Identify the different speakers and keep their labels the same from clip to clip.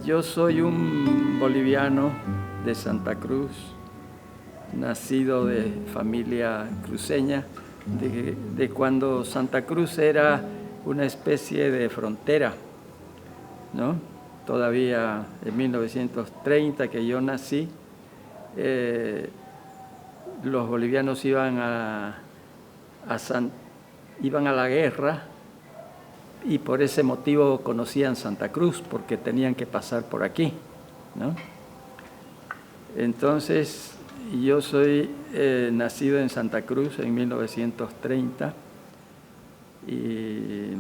Speaker 1: Yo soy un boliviano de Santa Cruz, nacido de familia cruceña, de cuando Santa Cruz era una especie de frontera, ¿no? Todavía en 1930 que yo nací, los bolivianos iban a la guerra y por ese motivo conocían Santa Cruz, porque tenían que pasar por aquí, ¿no? Entonces, yo soy nacido en Santa Cruz en 1930 y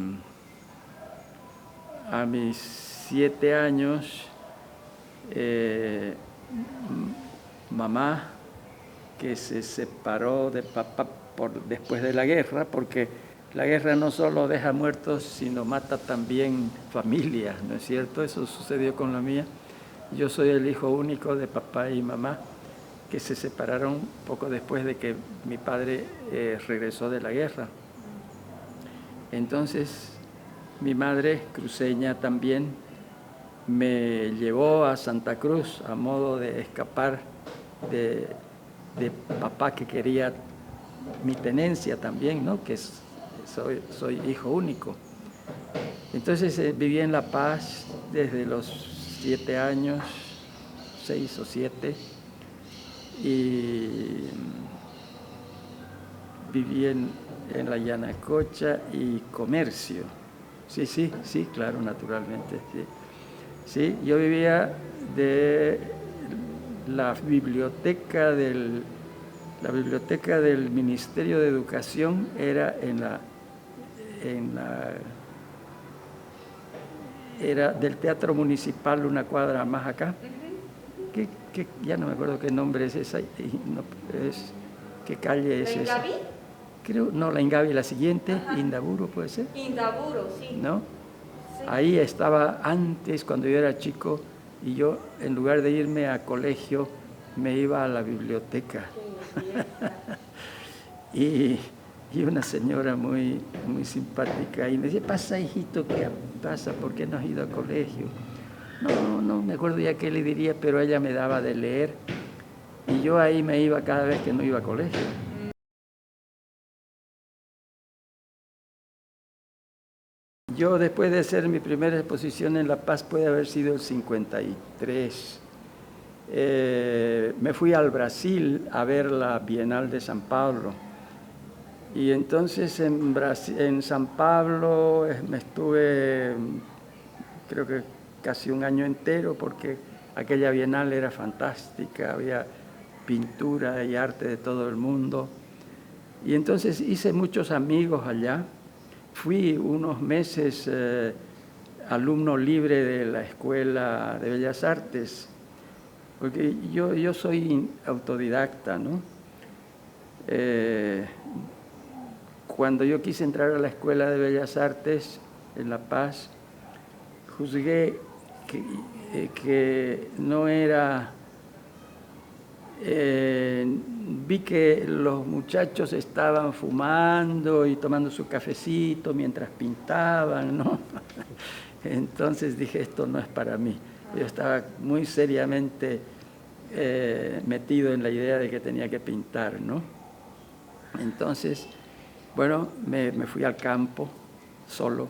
Speaker 1: a mis 7 años, mamá, que se separó de papá después de la guerra, porque la guerra no solo deja muertos, sino mata también familias, ¿no es cierto? Eso sucedió con la mía. Yo soy el hijo único de papá y mamá, que se separaron poco después de que mi padre regresó de la guerra. Entonces, mi madre, cruceña también, me llevó a Santa Cruz a modo de escapar de papá, que quería mi tenencia también, ¿no? Que soy hijo único. Entonces viví en La Paz desde los 7 años, 6 o 7, y viví en la Yanacocha y Comercio. Sí, claro, naturalmente. Sí, yo vivía de la biblioteca del Ministerio de Educación, era era del Teatro Municipal, una cuadra más acá. Que ya no me acuerdo qué nombre es esa, qué calle es esa.
Speaker 2: ¿Ingavi?
Speaker 1: Creo, no, la Ingavi, la siguiente. Ajá. Indaburo, ¿puede ser?
Speaker 2: Indaburo, sí.
Speaker 1: ¿No?
Speaker 2: Sí.
Speaker 1: Ahí estaba antes, cuando yo era chico, y yo, en lugar de irme a colegio, me iba a la biblioteca. y una señora muy, muy simpática, y me decía: pasa, hijito, ¿qué pasa? ¿Por qué no has ido a colegio? No me acuerdo ya qué le diría, pero ella me daba de leer, y yo ahí me iba cada vez que no iba a colegio. Yo, después de hacer mi primera exposición en La Paz, puede haber sido el 53, me fui al Brasil a ver la Bienal de San Pablo. Y entonces en San Pablo me estuve, creo que casi un año entero, porque aquella Bienal era fantástica, había pintura y arte de todo el mundo. Y entonces hice muchos amigos allá. Fui unos meses alumno libre de la Escuela de Bellas Artes, porque yo soy autodidacta, ¿no? Cuando yo quise entrar a la Escuela de Bellas Artes en La Paz, juzgué que no era... vi que los muchachos estaban fumando y tomando su cafecito mientras pintaban, ¿no? Entonces dije: esto no es para mí. Yo estaba muy seriamente metido en la idea de que tenía que pintar, ¿no? Entonces, bueno, me fui al campo solo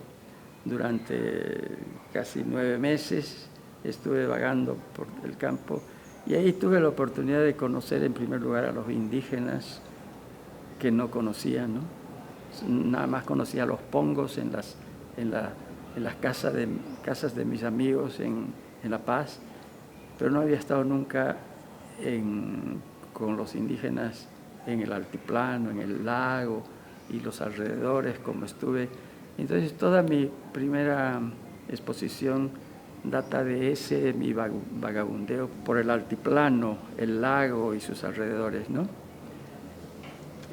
Speaker 1: durante casi 9 meses. Estuve vagando por el campo y ahí tuve la oportunidad de conocer en primer lugar a los indígenas que no conocía, ¿no? Nada más conocía a los pongos en las casas de mis amigos en La Paz, pero no había estado nunca con los indígenas en el altiplano, en el lago y los alrededores, como estuve. Entonces, toda mi primera exposición data de mi vagabundeo por el altiplano, el lago y sus alrededores, ¿no?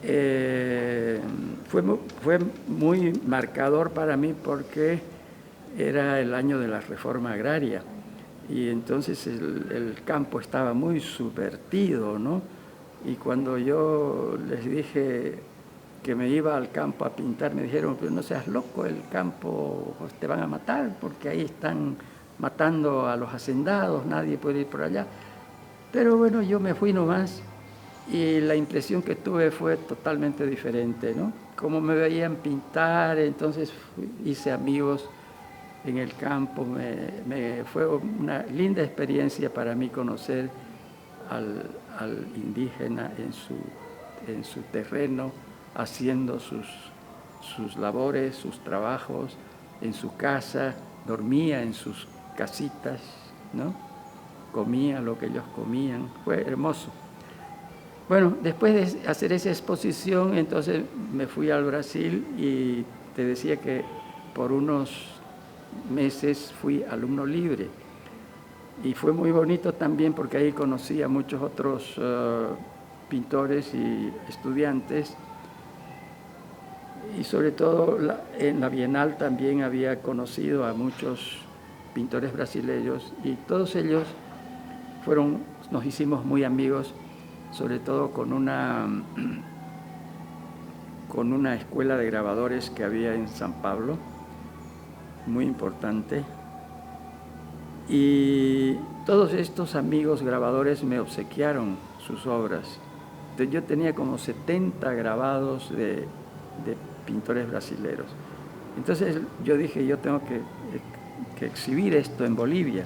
Speaker 1: fue muy marcador para mí porque era el año de la reforma agraria y entonces el campo estaba muy subvertido, ¿no? Y cuando yo les dije que me iba al campo a pintar, me dijeron, pero no seas loco, el campo pues, te van a matar porque ahí están matando a los hacendados, nadie puede ir por allá. Pero bueno, yo me fui nomás y la impresión que tuve fue totalmente diferente, ¿no? Como me veían pintar, entonces hice amigos en el campo, fue una linda experiencia para mí conocer al indígena en su terreno, haciendo sus labores, sus trabajos, en su casa, dormía en sus casitas, ¿no? Comía lo que ellos comían, fue hermoso. Bueno, después de hacer esa exposición, entonces me fui al Brasil y te decía que por unos meses fui alumno libre. Y fue muy bonito también porque ahí conocí a muchos otros pintores y estudiantes. Y sobre todo en la Bienal también había conocido a muchos pintores brasileños y todos ellos nos hicimos muy amigos, sobre todo con una escuela de grabadores que había en San Pablo, muy importante. Y todos estos amigos grabadores me obsequiaron sus obras. Entonces yo tenía como 70 grabados de pintores brasileños. Entonces yo dije, yo tengo que exhibir esto en Bolivia.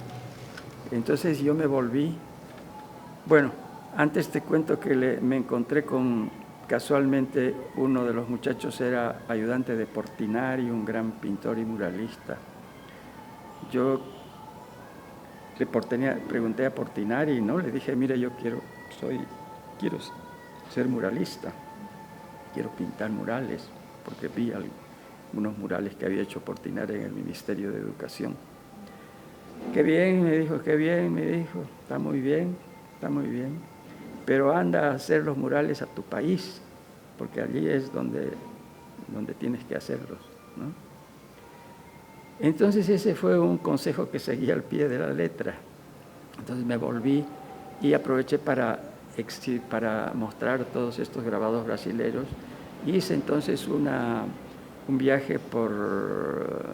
Speaker 1: Entonces yo me volví. Bueno, antes te cuento que me encontré casualmente uno de los muchachos era ayudante de Portinari, un gran pintor y muralista. Yo pregunté a Portinari, ¿no? Le dije, mire, yo quiero ser muralista, quiero pintar murales, porque vi algunos murales que había hecho Portinari en el Ministerio de Educación. Qué bien, me dijo, está muy bien, pero anda a hacer los murales a tu país, porque allí es donde tienes que hacerlos, ¿no? Entonces ese fue un consejo que seguí al pie de la letra. Entonces me volví y aproveché para mostrar todos estos grabados brasileños. Hice entonces un viaje por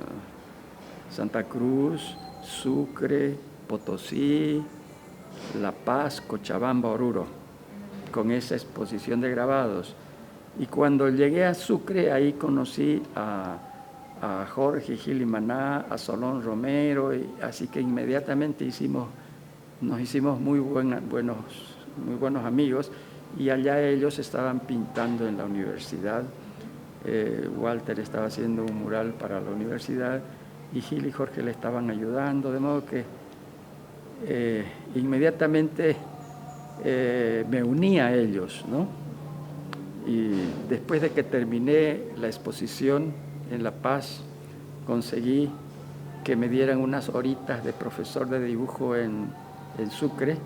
Speaker 1: Santa Cruz, Sucre, Potosí, La Paz, Cochabamba, Oruro, con esa exposición de grabados. Y cuando llegué a Sucre, ahí conocí a Jorge Gil y Maná, a Solón Romero, así que inmediatamente nos hicimos muy buenos amigos y allá ellos estaban pintando en la universidad. Walter estaba haciendo un mural para la universidad y Gil y Jorge le estaban ayudando, de modo que inmediatamente me uní a ellos, ¿no? Y después de que terminé la exposición en La Paz, conseguí que me dieran unas horitas de profesor de dibujo en Sucre,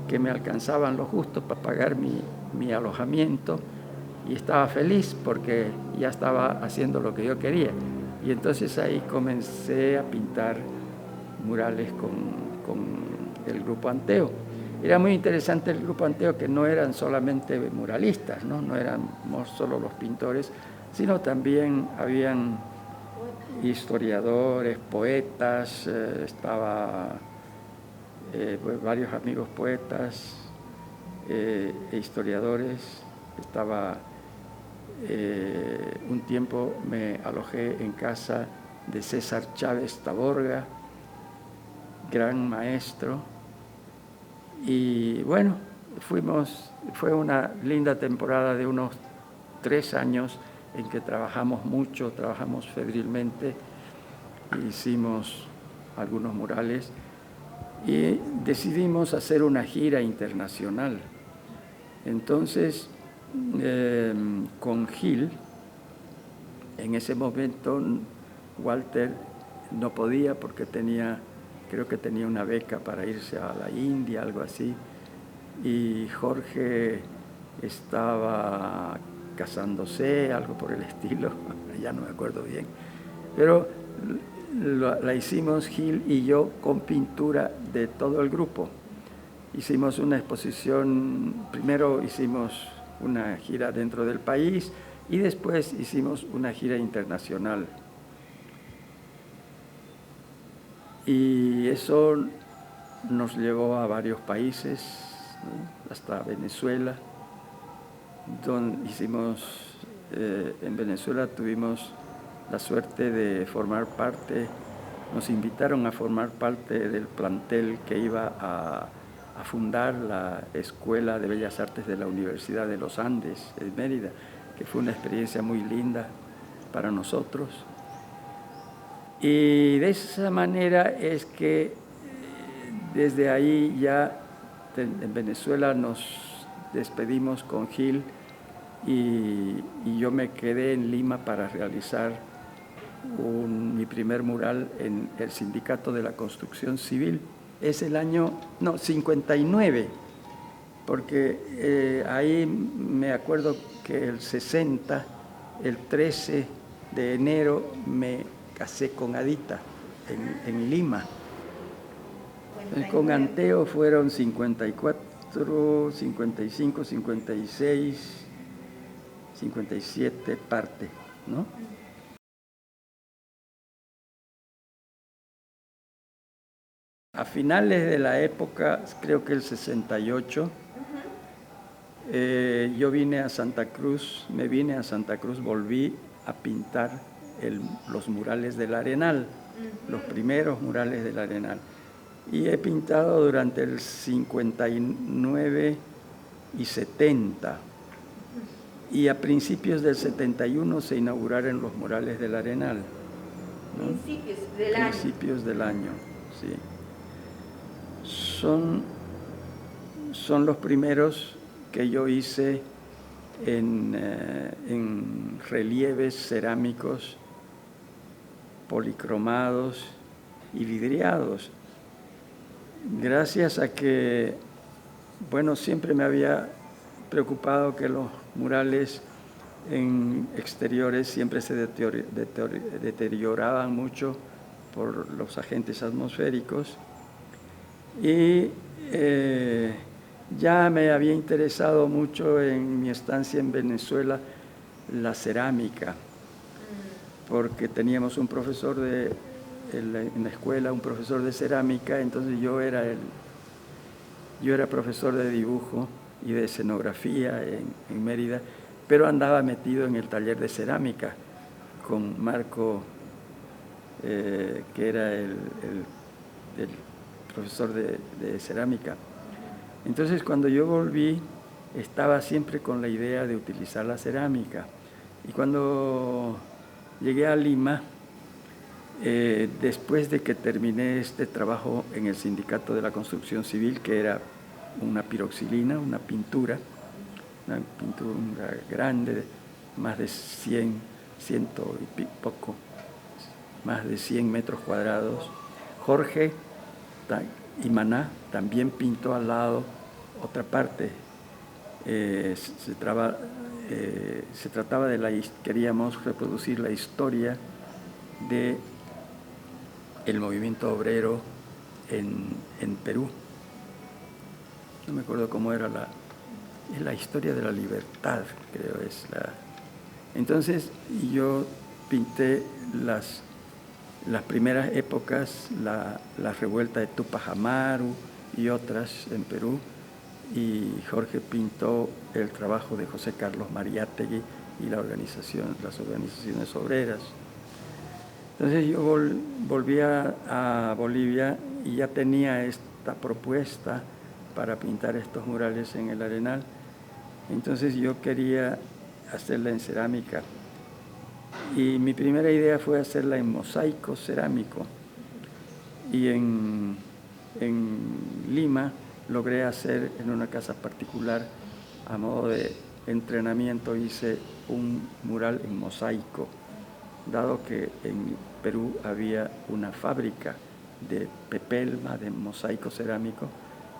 Speaker 1: que me alcanzaban lo justo para pagar mi alojamiento, y estaba feliz porque ya estaba haciendo lo que yo quería. Y entonces ahí comencé a pintar murales con el Grupo Anteo. Era muy interesante el Grupo Anteo, que no eran solamente muralistas, no éramos solo los pintores, sino también habían historiadores, poetas, varios amigos poetas e historiadores. Un tiempo me alojé en casa de César Chávez Taborga, gran maestro, y bueno, fue una linda temporada de unos 3 años en que trabajamos mucho, trabajamos febrilmente, hicimos algunos murales y decidimos hacer una gira internacional. Entonces, con Gil, en ese momento Walter no podía porque creo que tenía una beca para irse a la India, algo así, y Jorge estaba casándose, algo por el estilo, ya no me acuerdo bien. Pero la hicimos Gil y yo con pintura de todo el grupo. Hicimos una exposición, primero hicimos una gira dentro del país y después hicimos una gira internacional. Y eso nos llevó a varios países, ¿no? Hasta Venezuela, donde en Venezuela tuvimos la suerte de formar parte, nos invitaron a formar parte del plantel que iba a fundar la Escuela de Bellas Artes de la Universidad de los Andes, en Mérida, que fue una experiencia muy linda para nosotros. Y de esa manera es que desde ahí ya en Venezuela nos despedimos con Gil y yo me quedé en Lima para realizar mi primer mural en el Sindicato de la Construcción Civil. Es el año 59, porque ahí me acuerdo que el 60, el 13 de enero, me casé con Adita en Lima. Con Anteo fueron 54, 55, 56, 57 parte, ¿no? A finales de la época, creo que el 68, yo vine a Santa Cruz, volví a pintar los murales del Arenal, los primeros murales del Arenal. Y he pintado durante el 59 y 70. Y a principios del 71 se inauguraron los murales del Arenal, ¿no? Principios del año, sí. Son los primeros que yo hice en relieves cerámicos policromados y vidriados. Gracias a que, siempre me había preocupado que los murales en exteriores siempre se deterioraban mucho por los agentes atmosféricos y ya me había interesado mucho en mi estancia en Venezuela la cerámica, porque teníamos un profesor en la escuela, un profesor de cerámica, entonces yo era profesor de dibujo y de escenografía en Mérida, pero andaba metido en el taller de cerámica con Marco, que era el profesor de cerámica. Entonces cuando yo volví, estaba siempre con la idea de utilizar la cerámica. Y cuando llegué a Lima, después de que terminé este trabajo en el Sindicato de la Construcción Civil, que era una piroxilina, una pintura grande, más de 100 metros cuadrados. Jorge Imaná también pintó al lado otra parte. Se trataba queríamos reproducir la historia de el movimiento obrero en Perú. No me acuerdo cómo era es la historia de la libertad, creo es la. Entonces yo pinté las primeras épocas, la revuelta de Tupac Amaru y otras en Perú, y Jorge pintó el trabajo de José Carlos Mariátegui y las organizaciones obreras. Entonces yo volví a Bolivia y ya tenía esta propuesta para pintar estos murales en el Arenal. Entonces yo quería hacerla en cerámica. Y mi primera idea fue hacerla en mosaico cerámico. Y en Lima logré hacer en una casa particular, a modo de entrenamiento, hice un mural en mosaico, dado que en Perú había una fábrica de pepelma, de mosaico cerámico,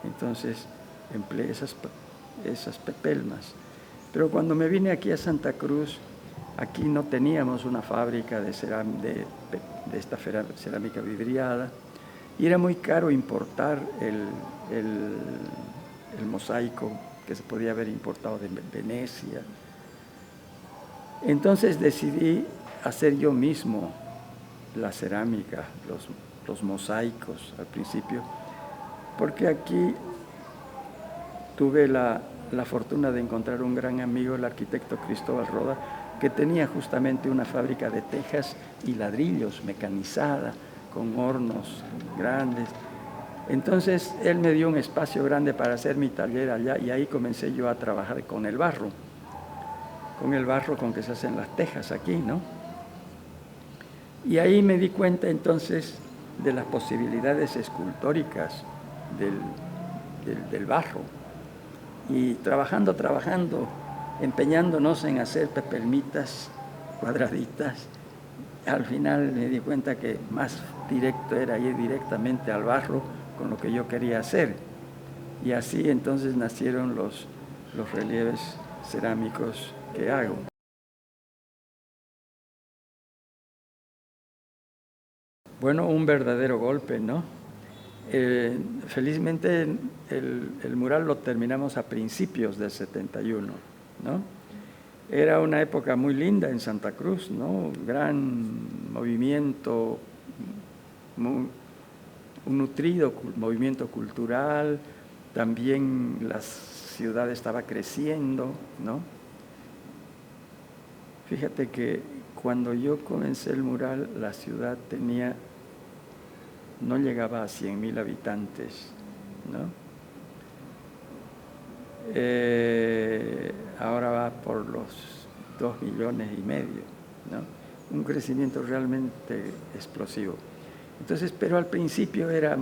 Speaker 1: entonces empleé esas pepelmas. Pero cuando me vine aquí a Santa Cruz, aquí no teníamos una fábrica de esta cerámica vidriada y era muy caro importar el mosaico que se podía haber importado de Venecia. Entonces decidí hacer yo mismo la cerámica, los mosaicos al principio, porque aquí tuve la fortuna de encontrar un gran amigo, el arquitecto Cristóbal Roda, que tenía justamente una fábrica de tejas y ladrillos mecanizada, con hornos grandes. Entonces él me dio un espacio grande para hacer mi taller allá y ahí comencé yo a trabajar con el barro con que se hacen las tejas aquí, ¿no? Y ahí me di cuenta entonces de las posibilidades escultóricas del barro. Y trabajando, empeñándonos en hacer pepelmitas cuadraditas, al final me di cuenta que más directo era ir directamente al barro con lo que yo quería hacer. Y así entonces nacieron los relieves cerámicos que hago. Bueno, un verdadero golpe, ¿no? Felizmente el mural lo terminamos a principios del 71, ¿no? Era una época muy linda en Santa Cruz, ¿no? Gran movimiento, un nutrido movimiento cultural, también la ciudad estaba creciendo, ¿no? Fíjate que cuando yo comencé el mural, la ciudad no llegaba a 100,000 habitantes, ¿no? Ahora va por los 2,5 millones, ¿no? Un crecimiento realmente explosivo. Entonces, pero al principio era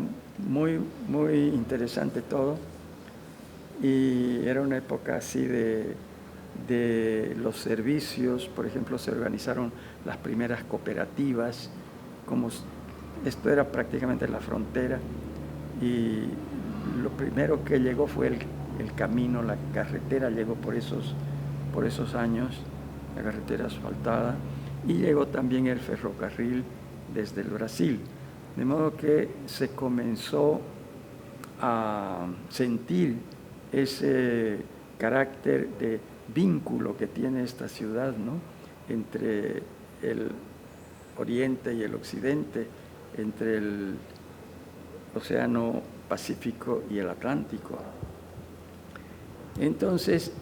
Speaker 1: muy, muy interesante todo y era una época así de los servicios. Por ejemplo, se organizaron las primeras cooperativas, como esto era prácticamente la frontera, y lo primero que llegó fue el camino, la carretera llegó por esos años, la carretera asfaltada, y llegó también el ferrocarril desde el Brasil, de modo que se comenzó a sentir ese carácter de vínculo que tiene esta ciudad, ¿no? Entre el oriente y el occidente, entre el Océano Pacífico y el Atlántico. Entonces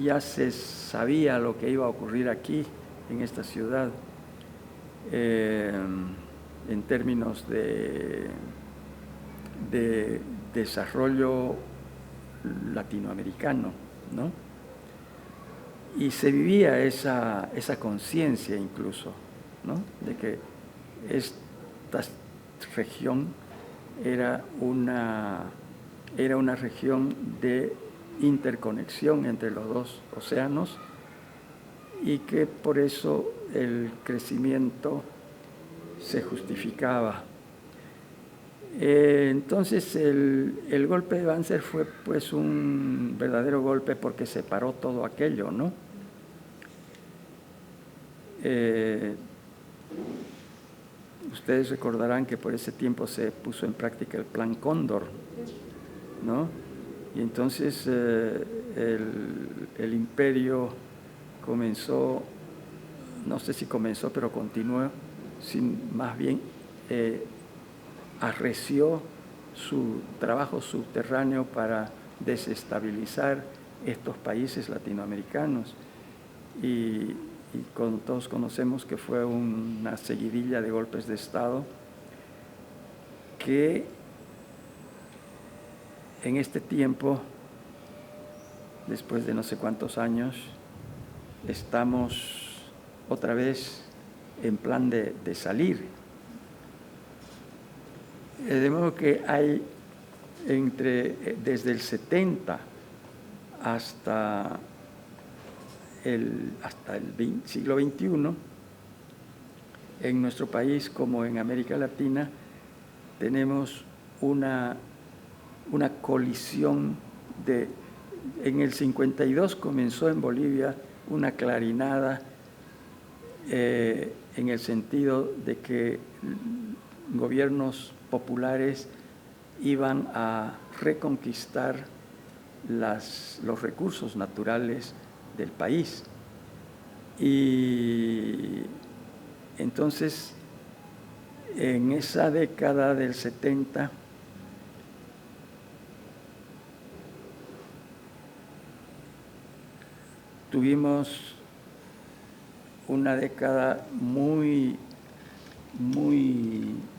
Speaker 1: ya se sabía lo que iba a ocurrir aquí, en esta ciudad, en términos de desarrollo latinoamericano, ¿no? Y se vivía esa conciencia incluso, ¿no? De que esta región era una región de interconexión entre los dos océanos y que por eso el crecimiento se justificaba. Entonces el golpe de Banzer fue pues un verdadero golpe porque separó todo aquello, ¿no? Ustedes recordarán que por ese tiempo se puso en práctica el Plan Cóndor, ¿no? Y entonces el imperio comenzó, no sé si comenzó, pero continuó, más bien arreció su trabajo subterráneo para desestabilizar estos países latinoamericanos. Y todos conocemos que fue una seguidilla de golpes de Estado que en este tiempo, después de no sé cuántos años, estamos otra vez en plan de salir. De modo que hay desde el 70 hasta el siglo XXI, en nuestro país como en América Latina, tenemos una colisión en el 52 comenzó en Bolivia una clarinada en el sentido de que gobiernos populares iban a reconquistar los recursos naturales del país. Y entonces, en esa década del 70, tuvimos una década muy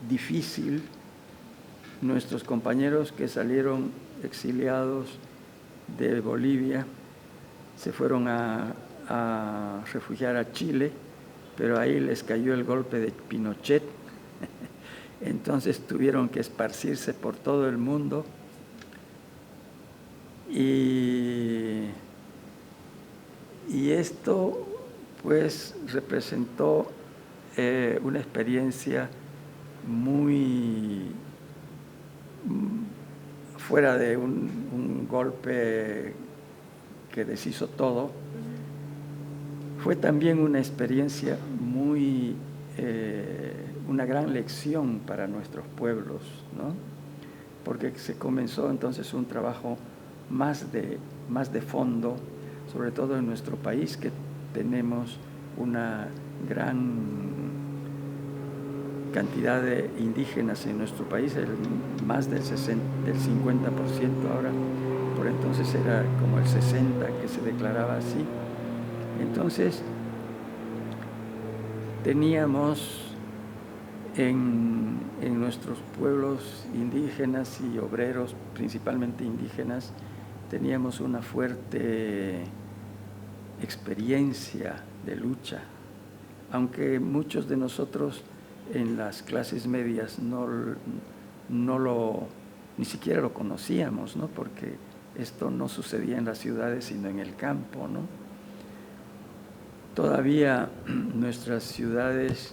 Speaker 1: difícil. Nuestros compañeros que salieron exiliados de Bolivia se fueron a refugiar a Chile, pero ahí les cayó el golpe de Pinochet. Entonces tuvieron que esparcirse por todo el mundo y esto pues representó una experiencia muy fuera de un golpe que deshizo todo. Fue también una experiencia muy, una gran lección para nuestros pueblos, ¿no? Porque se comenzó entonces un trabajo más de fondo, sobre todo en nuestro país, que tenemos una gran cantidad de indígenas en nuestro país, más del 50%, ahora por entonces era como el 60% que se declaraba así. Entonces teníamos en nuestros pueblos indígenas y obreros, principalmente indígenas, teníamos una fuerte experiencia de lucha, aunque muchos de nosotros en las clases medias ni siquiera lo conocíamos, ¿no? Porque esto no sucedía en las ciudades, sino en el campo, ¿no? Todavía nuestras ciudades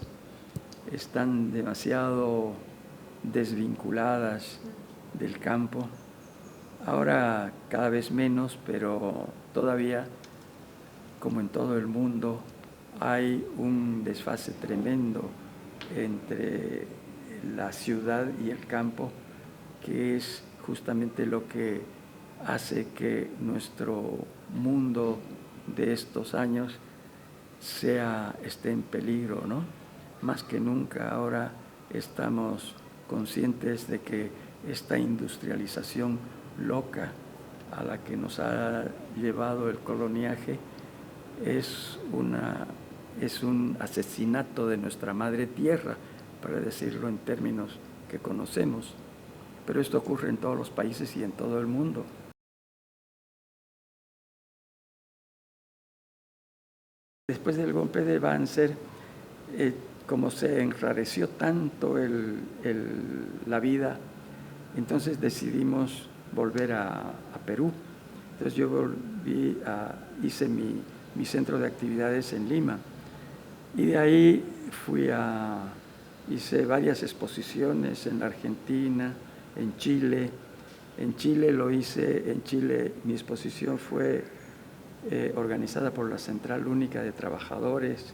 Speaker 1: están demasiado desvinculadas del campo. Ahora cada vez menos, pero todavía, como en todo el mundo, hay un desfase tremendo entre la ciudad y el campo, que es justamente lo que hace que nuestro mundo de estos años esté en peligro, ¿no? Más que nunca ahora estamos conscientes de que esta industrialización loca a la que nos ha llevado el coloniaje es un asesinato de nuestra madre tierra, para decirlo en términos que conocemos. Pero esto ocurre en todos los países y en todo el mundo. Después del golpe de Banzer, como se enrareció tanto la vida, entonces decidimos volver a Perú. Entonces yo hice mi centro de actividades en Lima, y de ahí hice varias exposiciones en la Argentina, en Chile. En Chile mi exposición fue organizada por la Central Única de Trabajadores.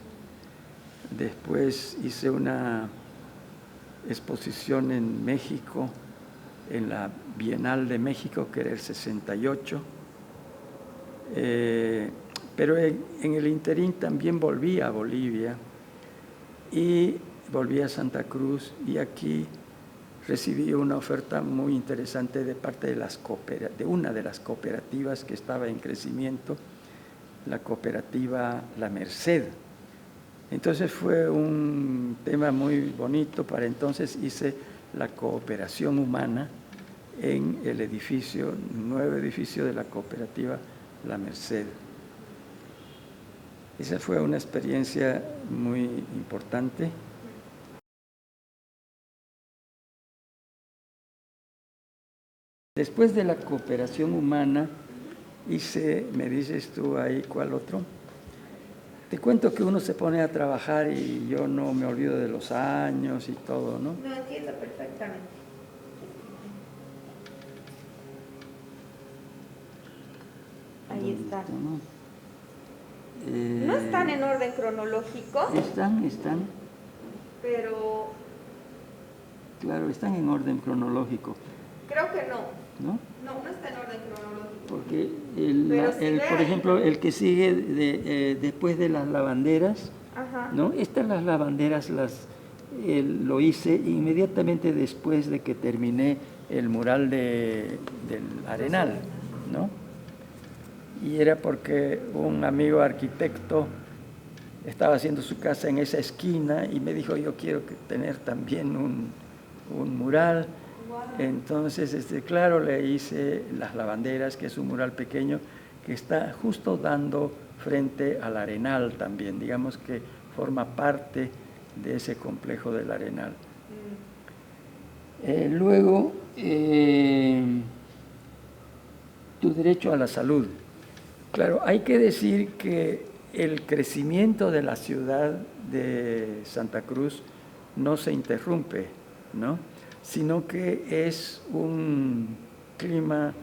Speaker 1: Después hice una exposición en México, en la Bienal de México, que era el 68. Pero en el interín también volví a Bolivia y volví a Santa Cruz, y aquí recibí una oferta muy interesante de parte de una de las cooperativas que estaba en crecimiento, la cooperativa La Merced. Entonces fue un tema muy bonito. Para entonces hice la cooperación humana en el nuevo edificio de la cooperativa La Merced. Esa fue una experiencia muy importante. Después de la cooperación humana, me dices tú ahí, ¿cuál otro? Te cuento que uno se pone a trabajar y yo no me olvido de los años y todo, ¿no?
Speaker 2: No, entiendo perfectamente. están.
Speaker 1: ¿no?
Speaker 2: No están en orden cronológico,
Speaker 1: Están,
Speaker 2: pero
Speaker 1: claro, están en orden cronológico,
Speaker 2: creo que no.
Speaker 1: ¿no?
Speaker 2: No está en orden cronológico.
Speaker 1: Porque
Speaker 2: Pero si ve
Speaker 1: por
Speaker 2: ahí,
Speaker 1: ejemplo,
Speaker 2: ¿no?
Speaker 1: el que sigue después de las lavanderas,
Speaker 2: Ajá.
Speaker 1: ¿no? Estas las lavanderas lo hice inmediatamente después de que terminé el mural del Arenal, ¿no? Y era porque un amigo arquitecto estaba haciendo su casa en esa esquina y me dijo, yo quiero tener también un mural. Entonces, claro, le hice las lavanderas, que es un mural pequeño que está justo dando frente al Arenal también, digamos que forma parte de ese complejo del Arenal. Luego, tu derecho a la salud. Claro, hay que decir que el crecimiento de la ciudad de Santa Cruz no se interrumpe, ¿no? Sino que es un clima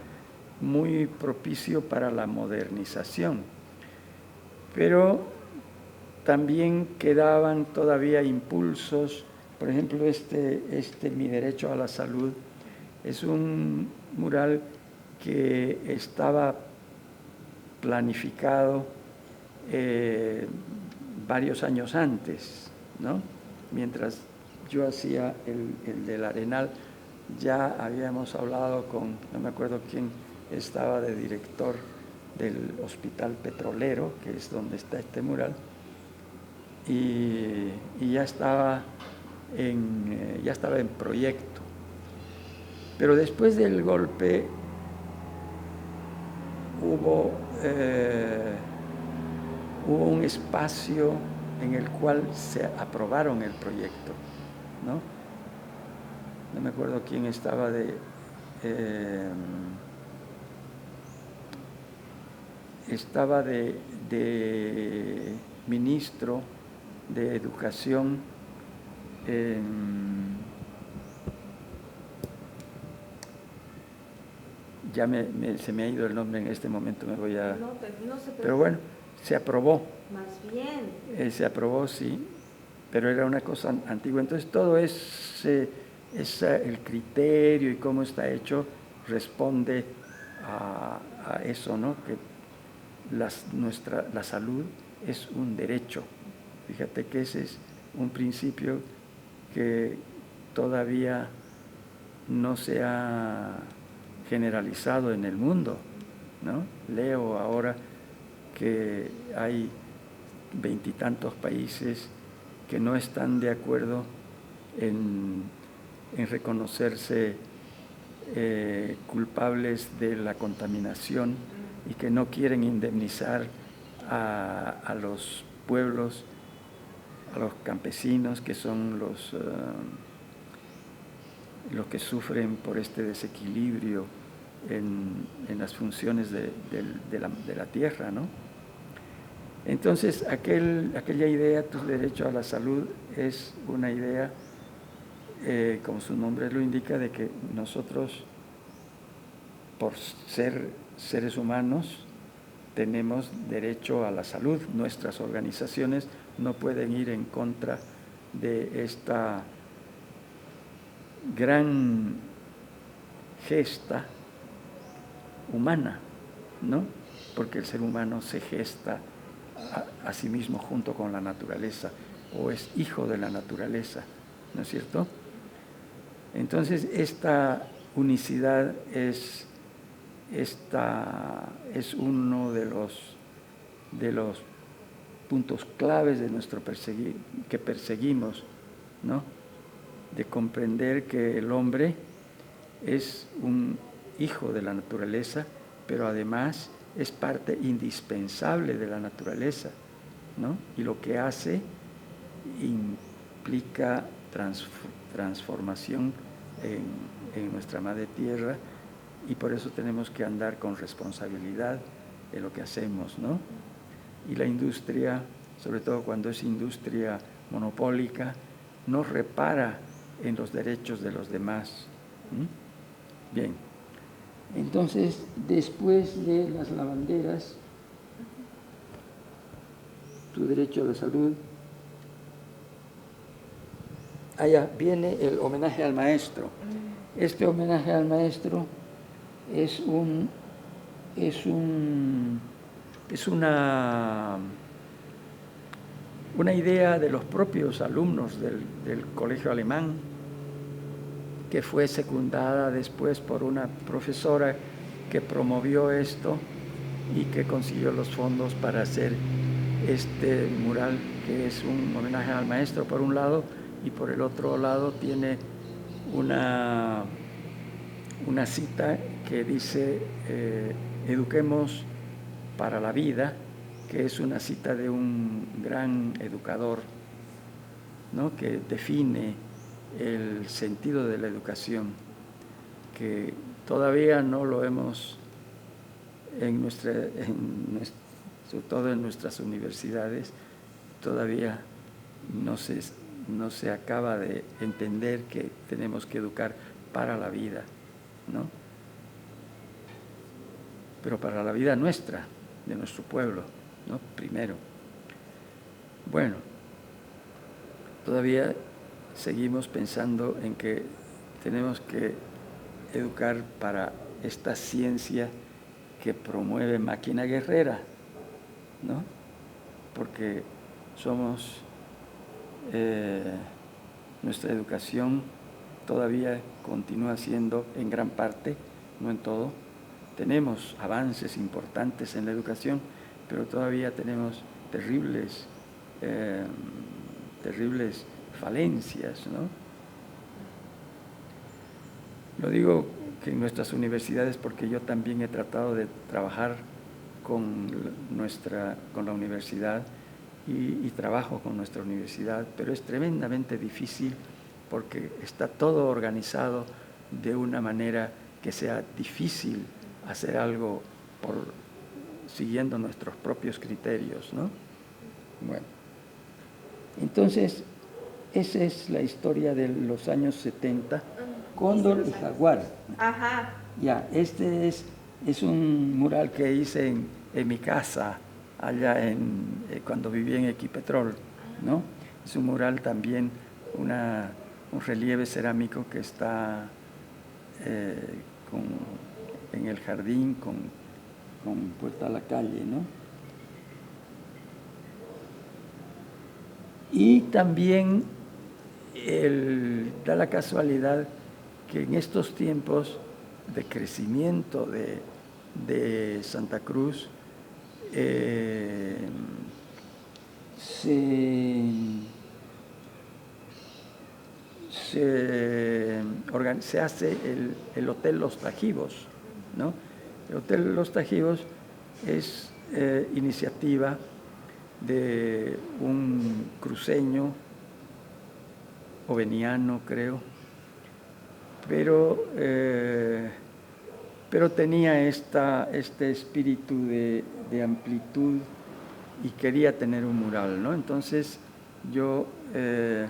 Speaker 1: muy propicio para la modernización. Pero también quedaban todavía impulsos, por ejemplo, Mi derecho a la salud, es un mural que estaba planificado varios años antes, ¿no? Mientras yo hacía el del Arenal, ya habíamos hablado con, no me acuerdo quién estaba de director del Hospital Petrolero, que es donde está este mural, y ya estaba en proyecto. Pero después del golpe hubo un espacio en el cual se aprobaron el proyecto, ¿no? No me acuerdo quién estaba de ministro de Educación ya se me ha ido el nombre en este momento, me voy a...
Speaker 2: No sé,
Speaker 1: pero bueno, se aprobó.
Speaker 2: Más bien.
Speaker 1: Se aprobó, sí, pero era una cosa antigua. Entonces todo el criterio y cómo está hecho responde a eso, ¿no? Que la salud es un derecho. Fíjate que ese es un principio que todavía no se ha generalizado en el mundo, ¿no? Leo ahora que hay 20 y tantos países que no están de acuerdo en reconocerse culpables de la contaminación y que no quieren indemnizar a los pueblos, a los campesinos, que son los que sufren por este desequilibrio en las funciones de la tierra, ¿no? Entonces, aquella idea, tu derecho a la salud, es una idea, como su nombre lo indica, de que nosotros, por ser seres humanos, tenemos derecho a la salud. Nuestras organizaciones no pueden ir en contra de esta gran gesta humana, ¿no? Porque el ser humano se gesta a sí mismo junto con la naturaleza, o es hijo de la naturaleza, ¿no es cierto? Entonces, esta unicidad es uno de los puntos claves de nuestro que perseguimos, ¿no? De comprender que el hombre es un hijo de la naturaleza, pero además es parte indispensable de la naturaleza, ¿no? Y lo que hace implica transformación en nuestra madre tierra, y por eso tenemos que andar con responsabilidad en lo que hacemos, ¿no? Y la industria, sobre todo cuando es industria monopólica, no repara en los derechos de los demás. Bien, entonces, después de las lavanderas, su derecho a la salud. Allá viene el homenaje al maestro. Este homenaje al maestro es una idea de los propios alumnos del colegio alemán, que fue secundada después por una profesora que promovió esto y que consiguió los fondos para hacer este mural, que es un homenaje al maestro por un lado, y por el otro lado tiene una cita que dice eduquemos para la vida, que es una cita de un gran educador, ¿no?, que define el sentido de la educación, que todavía no lo hemos sobre todo en nuestras universidades, todavía no se acaba de entender que tenemos que educar para la vida, ¿no? Pero para la vida nuestra, de nuestro pueblo, ¿no?, primero. Bueno, todavía seguimos pensando en que tenemos que educar para esta ciencia que promueve máquina guerrera, ¿no? Porque nuestra educación todavía continúa siendo en gran parte, no en todo. Tenemos avances importantes en la educación, pero todavía tenemos terribles falencias, ¿no? Lo digo que en nuestras universidades porque yo también he tratado de trabajar con la universidad y trabajo con nuestra universidad, pero es tremendamente difícil porque está todo organizado de una manera que sea difícil hacer algo siguiendo nuestros propios criterios, ¿no? Bueno, entonces esa es la historia de los años 70, Cóndor y Jaguar.
Speaker 2: Ajá.
Speaker 1: Ya, este es un mural que hice en mi casa, allá cuando viví en Equipetrol, ¿no? Es un mural también, un relieve cerámico que está en el jardín con puerta a la calle, ¿no? Y también da la casualidad que en estos tiempos de crecimiento de Santa Cruz se hace el Hotel Los Tajivos, ¿no? El Hotel Los Tajivos es iniciativa de un cruceño oveniano, creo, pero tenía este espíritu de amplitud y quería tener un mural, ¿no? Entonces yo le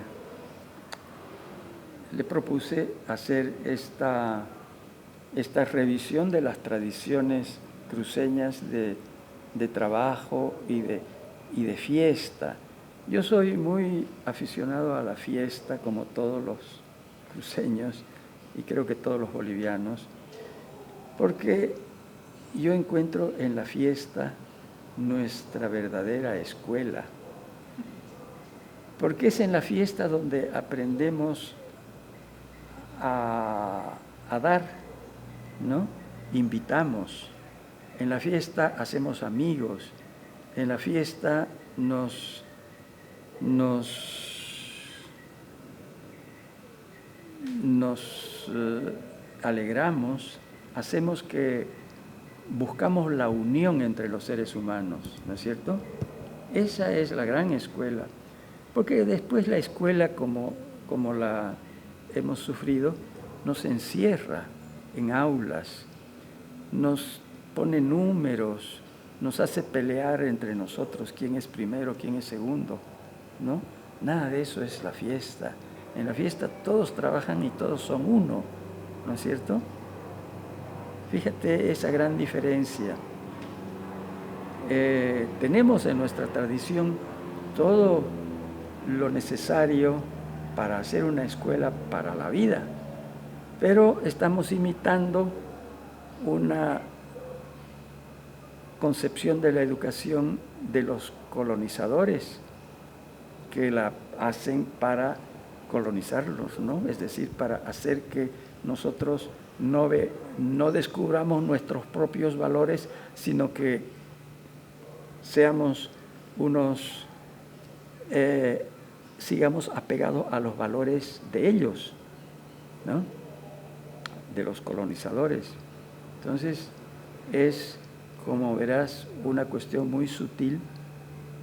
Speaker 1: propuse hacer esta revisión de las tradiciones cruceñas de trabajo y de fiesta. Yo soy muy aficionado a la fiesta, como todos los cruceños y creo que todos los bolivianos, porque yo encuentro en la fiesta nuestra verdadera escuela, porque es en la fiesta donde aprendemos a dar, ¿no? Invitamos, en la fiesta hacemos amigos, en la fiesta nos alegramos, buscamos la unión entre los seres humanos, ¿no es cierto? Esa es la gran escuela, porque después la escuela, como la hemos sufrido, nos encierra en aulas, nos pone números, nos hace pelear entre nosotros quién es primero, quién es segundo, ¿no? Nada de eso es la fiesta. En la fiesta todos trabajan y todos son uno, ¿no es cierto? Fíjate esa gran diferencia. Tenemos en nuestra tradición todo lo necesario para hacer una escuela para la vida, pero estamos imitando una concepción de la educación de los colonizadores que la hacen para colonizarlos, ¿no? Es decir, para hacer que nosotros no descubramos nuestros propios valores, sino que seamos sigamos apegados a los valores de ellos, ¿no? De los colonizadores. Entonces, es, como verás, una cuestión muy sutil,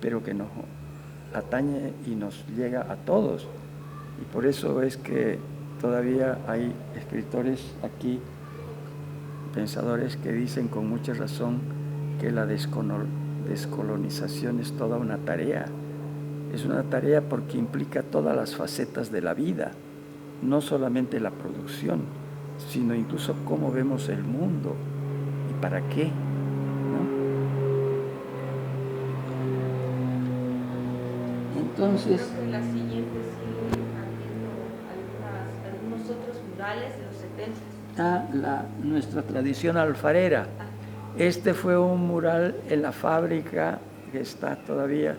Speaker 1: pero que nos atañe y nos llega a todos. Y por eso es que todavía hay escritores aquí, pensadores, que dicen con mucha razón que la descolonización es toda una tarea. Es una tarea porque implica todas las facetas de la vida, no solamente la producción, sino incluso cómo vemos el mundo y para qué, ¿no? Entonces,
Speaker 2: creo que en la siguiente sigue habiendo algunos otros murales de los 70.
Speaker 1: Nuestra tradición alfarera. Este fue un mural en la fábrica, que está todavía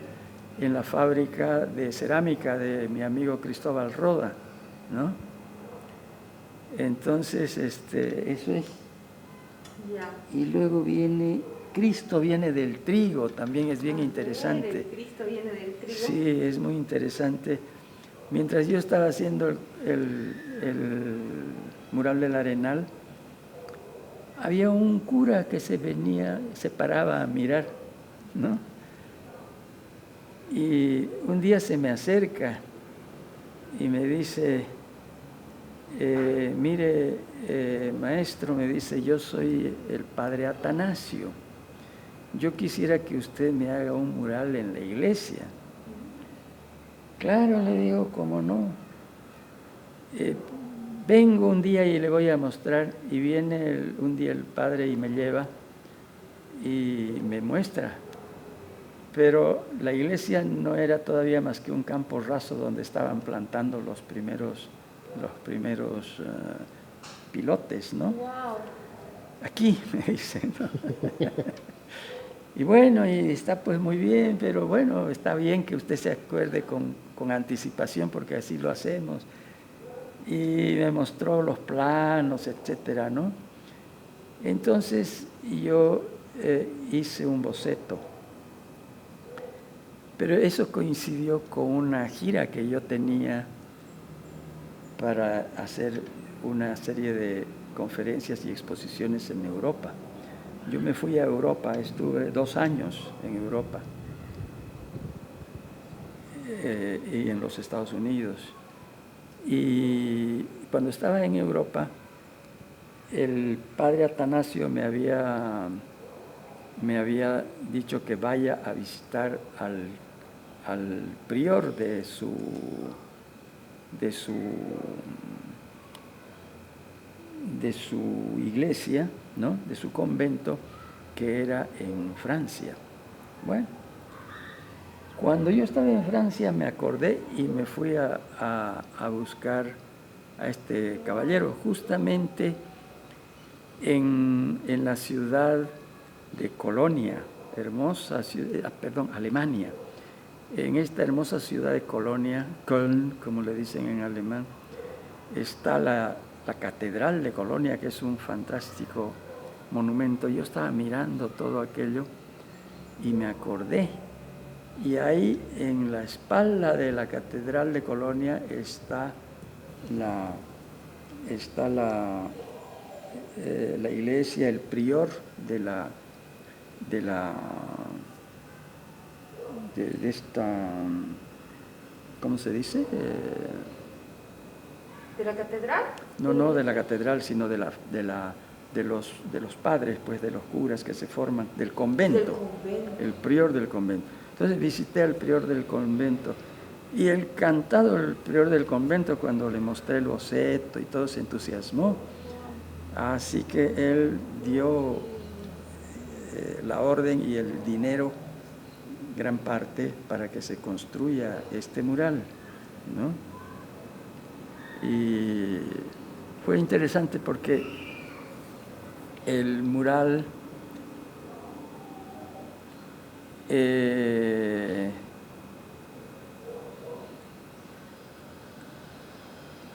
Speaker 1: en la fábrica de cerámica de mi amigo Cristóbal Roda, ¿no? Entonces, eso es. Y luego viene, Cristo viene del trigo, también es bien interesante.
Speaker 2: Cristo viene del trigo.
Speaker 1: Sí, es muy interesante. Mientras yo estaba haciendo el mural del Arenal, había un cura que se paraba a mirar, ¿no? Y un día se me acerca y me dice, mire, maestro, me dice, yo soy el padre Atanasio. Yo quisiera que usted me haga un mural en la iglesia. Claro, le digo, ¿cómo no? Vengo un día y le voy a mostrar. Y viene un día el padre y me lleva y me muestra. Pero la iglesia no era todavía más que un campo raso donde estaban plantando los primeros pilotes, ¿no?
Speaker 2: Wow.
Speaker 1: Aquí, me dicen, ¿no? Y bueno, y está pues muy bien, pero bueno, está bien que usted se acuerde con anticipación porque así lo hacemos. Y me mostró los planos, etcétera, ¿no? Entonces yo hice un boceto. Pero eso coincidió con una gira que yo tenía para hacer una serie de conferencias y exposiciones en Europa. Yo me fui a Europa, estuve 2 años en Europa y en los Estados Unidos. Y cuando estaba en Europa, el padre Atanasio me había dicho que vaya a visitar al prior de su iglesia, ¿no? De su convento, que era en Francia. Bueno, cuando yo estaba en Francia me acordé y me fui a buscar a este caballero, justamente en la ciudad de Colonia, hermosa ciudad, Alemania. En esta hermosa ciudad de Colonia, Köln, como le dicen en alemán, está la catedral de Colonia, que es un fantástico monumento. Yo estaba mirando todo aquello y me acordé. Y ahí, en la espalda de la catedral de Colonia, está la iglesia, el prior de esta, ¿cómo se dice?
Speaker 2: ¿De la catedral?
Speaker 1: No de la catedral, sino de los padres, pues, de los curas que se forman, del convento, el prior del convento. Entonces visité al prior del convento y el prior del convento, cuando le mostré el boceto y todo, se entusiasmó. Así que él dio la orden y el dinero gran parte para que se construya este mural, ¿no? Y fue interesante porque el mural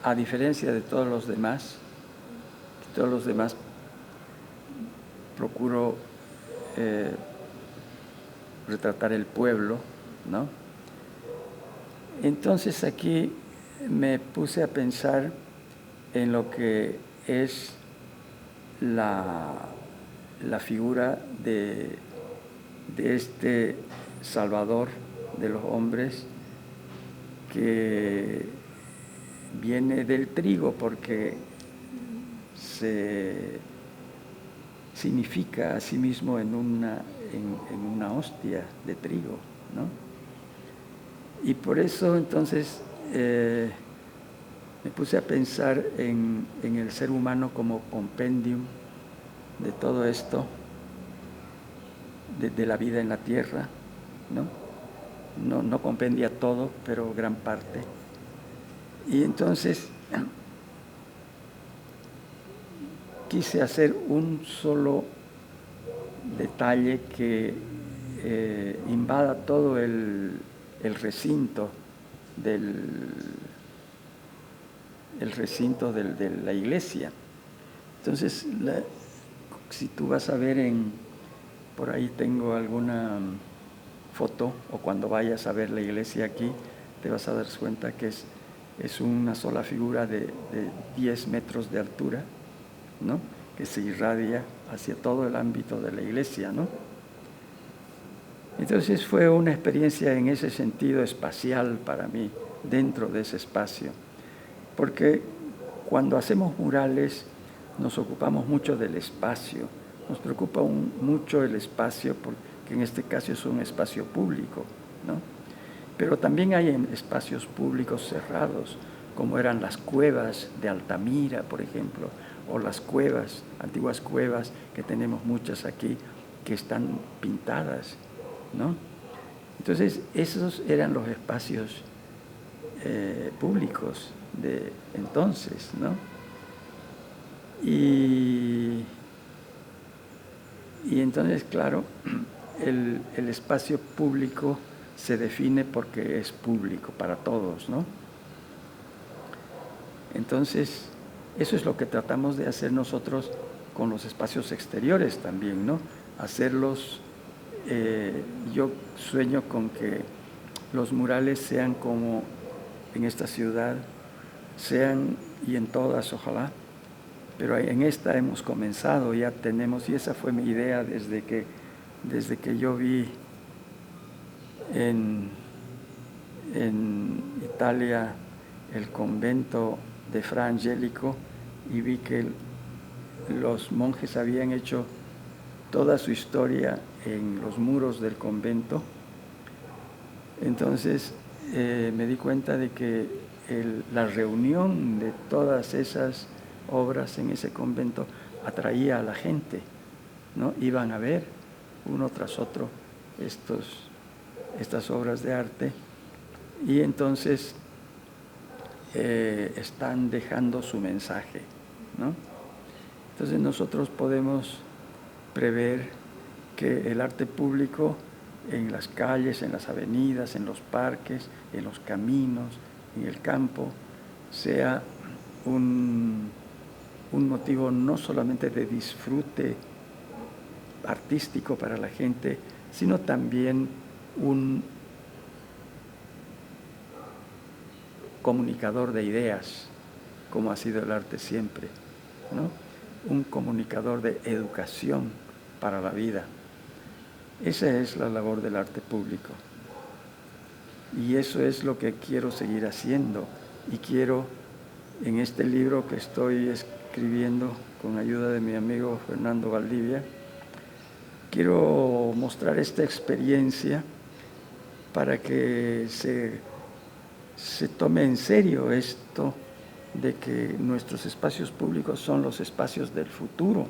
Speaker 1: a diferencia de todos los demás procuro retratar el pueblo, ¿no? Entonces aquí me puse a pensar en lo que es la figura de este Salvador de los hombres, que viene del trigo, porque se significa a sí mismo en una hostia de trigo, ¿no? Y por eso entonces me puse a pensar en el ser humano como compendium de todo esto, de la vida en la tierra, ¿no? No compendia todo, pero gran parte. Y entonces quise hacer un solo detalle que invada todo el recinto de la iglesia. Entonces, si tú vas a ver por ahí tengo alguna foto, o cuando vayas a ver la iglesia aquí, te vas a dar cuenta que es una sola figura de 10 metros de altura, ¿no? Que se irradia hacia todo el ámbito de la iglesia, ¿no? Entonces fue una experiencia en ese sentido espacial para mí, dentro de ese espacio, porque cuando hacemos murales nos ocupamos mucho del espacio, nos preocupa mucho el espacio, porque en este caso es un espacio público, ¿no? Pero también hay espacios públicos cerrados, como eran las cuevas de Altamira, por ejemplo, o las cuevas, antiguas cuevas, que tenemos muchas aquí, que están pintadas, ¿no? Entonces, esos eran los espacios públicos de entonces, ¿no? Y entonces, claro, el espacio público se define porque es público para todos, ¿no? Entonces, eso es lo que tratamos de hacer nosotros con los espacios exteriores también, ¿no? Hacerlos, yo sueño con que los murales sean como en esta ciudad, sean, y en todas, ojalá, pero en esta hemos comenzado, ya tenemos, y esa fue mi idea desde que yo vi en Italia el convento de Fra Angelico, y vi que los monjes habían hecho toda su historia en los muros del convento. Entonces me di cuenta de que la reunión de todas esas obras en ese convento atraía a la gente, ¿no? Iban a ver uno tras otro estas obras de arte, y entonces están dejando su mensaje, ¿no? Entonces nosotros podemos prever que el arte público en las calles, en las avenidas, en los parques, en los caminos, en el campo, sea un motivo no solamente de disfrute artístico para la gente, sino también un comunicador de ideas, como ha sido el arte siempre, ¿no? Un comunicador de educación para la vida. Esa es la labor del arte público. Y eso es lo que quiero seguir haciendo. Y quiero, en este libro que estoy escribiendo con ayuda de mi amigo Fernando Valdivia, quiero mostrar esta experiencia para que se tome en serio esto de que nuestros espacios públicos son los espacios del futuro,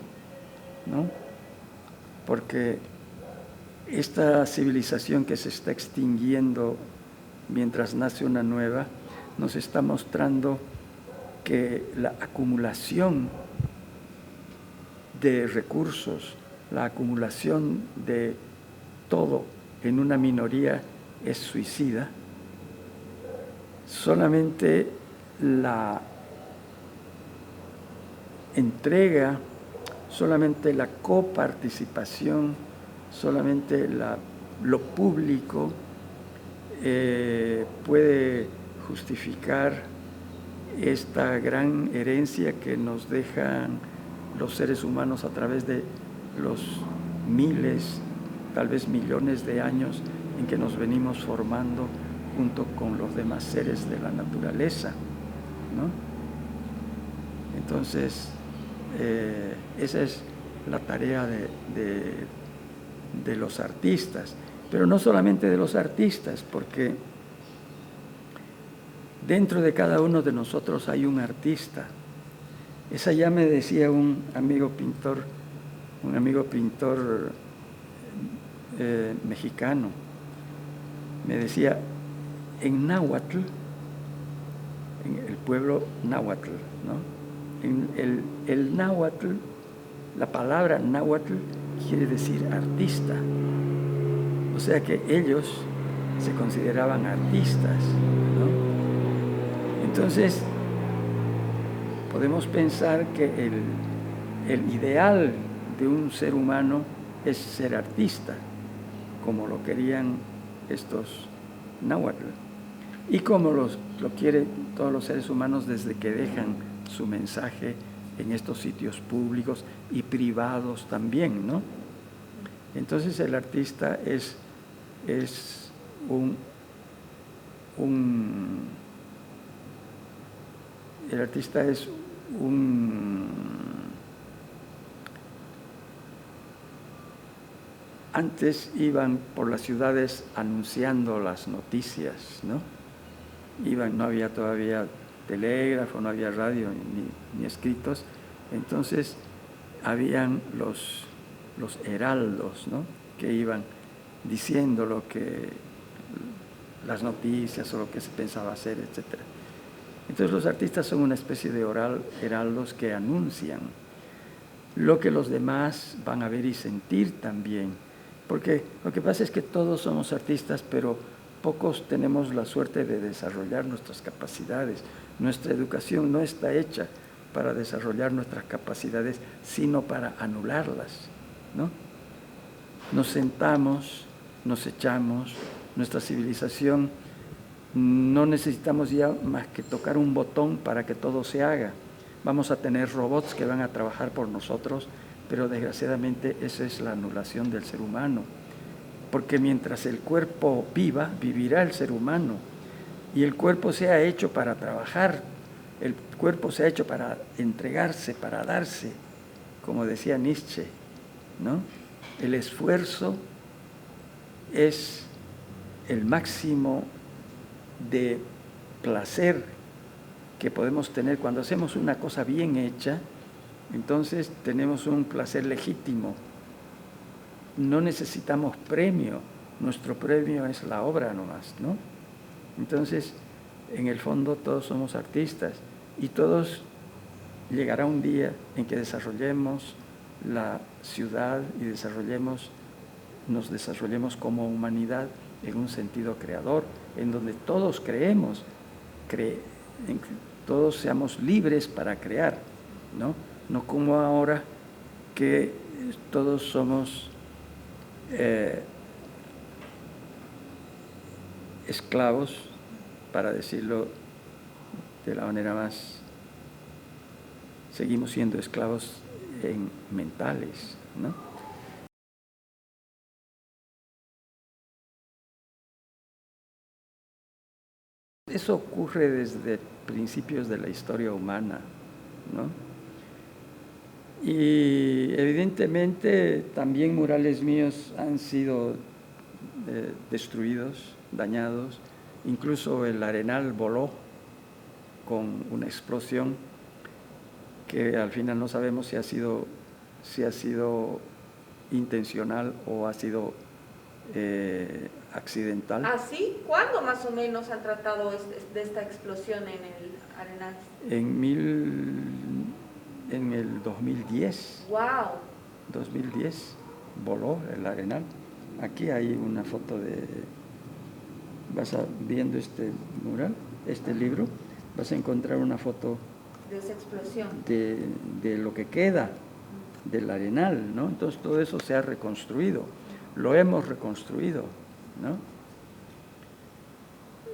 Speaker 1: ¿no? Porque esta civilización que se está extinguiendo mientras nace una nueva, nos está mostrando que la acumulación de recursos, la acumulación de todo en una minoría es suicida. Solamente la entrega, solamente la coparticipación, solamente lo público puede justificar esta gran herencia que nos dejan los seres humanos a través de los miles, tal vez millones de años en que nos venimos formando junto con los demás seres de la naturaleza, ¿no? Entonces, esa es la tarea de los artistas, pero no solamente de los artistas, porque dentro de cada uno de nosotros hay un artista. Esa ya me decía un amigo pintor mexicano, me decía, en náhuatl, en el pueblo náhuatl, ¿no? En el náhuatl, la palabra náhuatl quiere decir artista. O sea que ellos se consideraban artistas, ¿no? Entonces, podemos pensar que el ideal de un ser humano es ser artista, como lo querían estos náhuatl, y como lo quieren todos los seres humanos desde que dejan su mensaje en estos sitios públicos y privados también, ¿no? Entonces el artista es el artista es antes iban por las ciudades anunciando las noticias, ¿no? No había todavía telégrafo, no había radio ni escritos, entonces habían los heraldos, ¿no? Que iban diciendo las noticias o lo que se pensaba hacer, etc. Entonces los artistas son una especie de heraldos que anuncian lo que los demás van a ver y sentir también, porque lo que pasa es que todos somos artistas, pero pocos tenemos la suerte de desarrollar nuestras capacidades. Nuestra educación no está hecha para desarrollar nuestras capacidades, sino para anularlas, ¿no? Nos sentamos, nos echamos, nuestra civilización no necesitamos ya más que tocar un botón para que todo se haga. Vamos a tener robots que van a trabajar por nosotros, pero desgraciadamente esa es la anulación del ser humano. Porque mientras el cuerpo viva, vivirá el ser humano. Y el cuerpo se ha hecho para trabajar, el cuerpo se ha hecho para entregarse, para darse, como decía Nietzsche, ¿no? El esfuerzo es el máximo de placer que podemos tener cuando hacemos una cosa bien hecha. Entonces tenemos un placer legítimo. No necesitamos premio, nuestro premio es la obra nomás, ¿no? Entonces, en el fondo todos somos artistas y todos llegará un día en que desarrollemos la ciudad y nos desarrollemos como humanidad en un sentido creador, en donde todos creemos, todos seamos libres para crear, ¿no? No como ahora que todos somos esclavos, para decirlo de la manera más, seguimos siendo esclavos mentales, ¿no? Eso ocurre desde principios de la historia humana, ¿no? Y evidentemente también murales míos han sido destruidos, dañados, incluso el Arenal voló con una explosión que al final no sabemos si ha sido intencional o ha sido accidental.
Speaker 2: ¿Ah, sí? ¿Cuándo más o menos han tratado de esta explosión en el Arenal?
Speaker 1: En el 2010.
Speaker 2: ¡Wow!
Speaker 1: 2010 voló el Arenal. Aquí hay una foto viendo este mural, este libro, vas a encontrar una foto
Speaker 2: de esa explosión,
Speaker 1: de lo que queda del Arenal, ¿no? Entonces todo eso se ha reconstruido, lo hemos reconstruido, ¿no?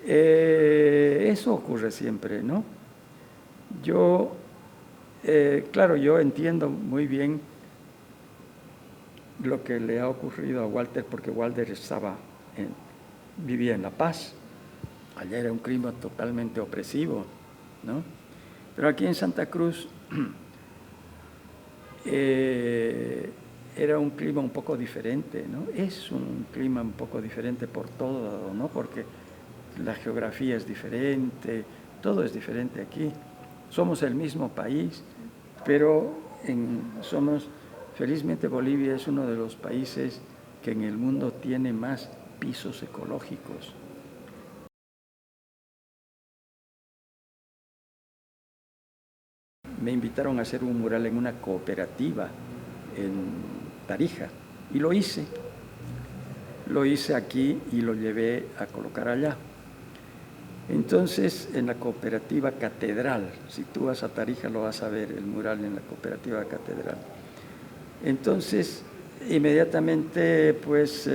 Speaker 1: Eso ocurre siempre, ¿no? Yo, claro, yo entiendo muy bien lo que le ha ocurrido a Walter, porque Walter vivía en La Paz. Allá era un clima totalmente opresivo, ¿no? Pero aquí en Santa Cruz era un clima un poco diferente, ¿no? Es un clima un poco diferente por todo, ¿no? Porque la geografía es diferente, todo es diferente aquí. Somos el mismo país, pero felizmente Bolivia es uno de los países que en el mundo tiene más pisos ecológicos. Me invitaron a hacer un mural en una cooperativa en Tarija y lo hice. Lo hice aquí y lo llevé a colocar allá. Entonces, en la cooperativa Catedral, si tú vas a Tarija lo vas a ver, el mural en la cooperativa Catedral. Entonces, inmediatamente, pues,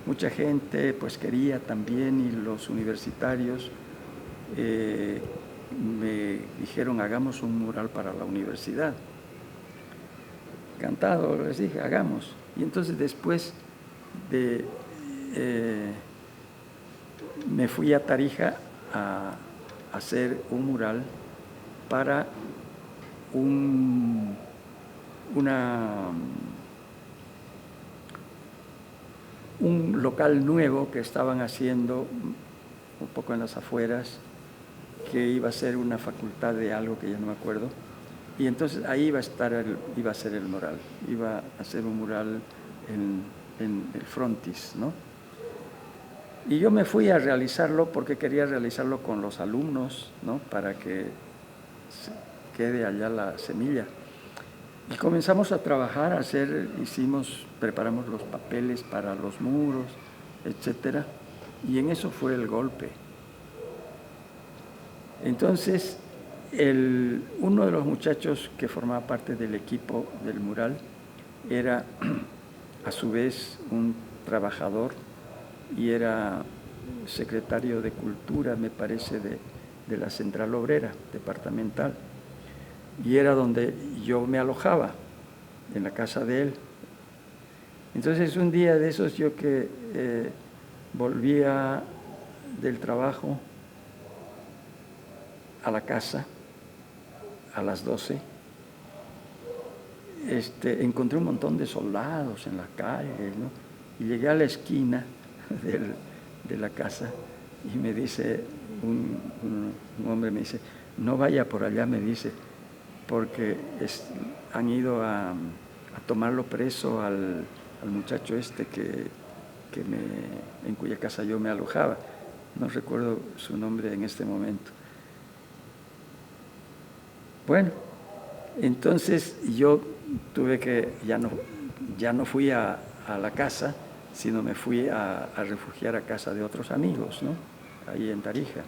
Speaker 1: mucha gente pues quería también, y los universitarios me dijeron, hagamos un mural para la universidad. Encantado, les dije, hagamos. Y entonces después me fui a Tarija a hacer un mural para un local nuevo que estaban haciendo un poco en las afueras, que iba a ser una facultad de algo que ya no me acuerdo, y entonces ahí iba a ser el mural, iba a hacer un mural en el frontis, ¿no? Y yo me fui a realizarlo porque quería realizarlo con los alumnos, ¿no? Para que quede allá la semilla. Y comenzamos a trabajar, preparamos los papeles para los muros, etcétera, y en eso fue el golpe. Entonces, uno de los muchachos que formaba parte del equipo del mural era a su vez un trabajador y era secretario de Cultura, me parece, de la Central Obrera Departamental. Y era donde yo me alojaba, en la casa de él. Entonces, un día de esos, yo que volvía del trabajo a la casa a las 12, encontré un montón de soldados en la calle, ¿no? Y llegué a la esquina de la casa y me dice un hombre, me dice, no vaya por allá, me dice, porque han ido a tomarlo preso al muchacho en cuya casa yo me alojaba. No recuerdo su nombre en este momento. Bueno, entonces yo ya no fui a la casa, sino me fui a refugiar a casa de otros amigos, ¿no? Ahí en Tarija.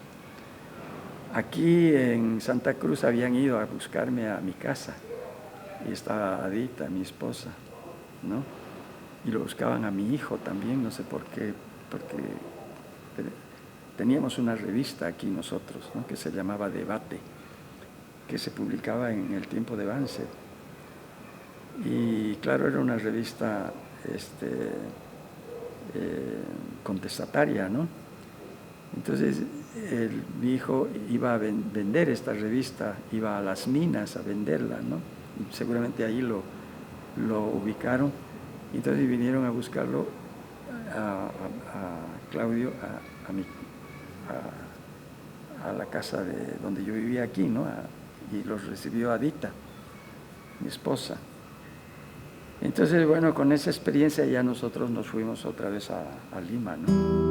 Speaker 1: Aquí en Santa Cruz habían ido a buscarme a mi casa y estaba Adita, mi esposa, ¿no? Y lo buscaban a mi hijo también, no sé por qué, porque teníamos una revista aquí nosotros, ¿no? Que se llamaba Debate, que se publicaba en el tiempo de Banzer. Y claro, era una revista contestataria, ¿no? Entonces mi hijo iba a vender esta revista, iba a las minas a venderla, ¿no? Y seguramente ahí lo ubicaron. Y entonces vinieron a buscarlo a Claudio, a la casa donde yo vivía aquí, ¿no? Y los recibió Adita, mi esposa. Entonces, bueno, con esa experiencia ya nosotros nos fuimos otra vez a Lima, ¿no?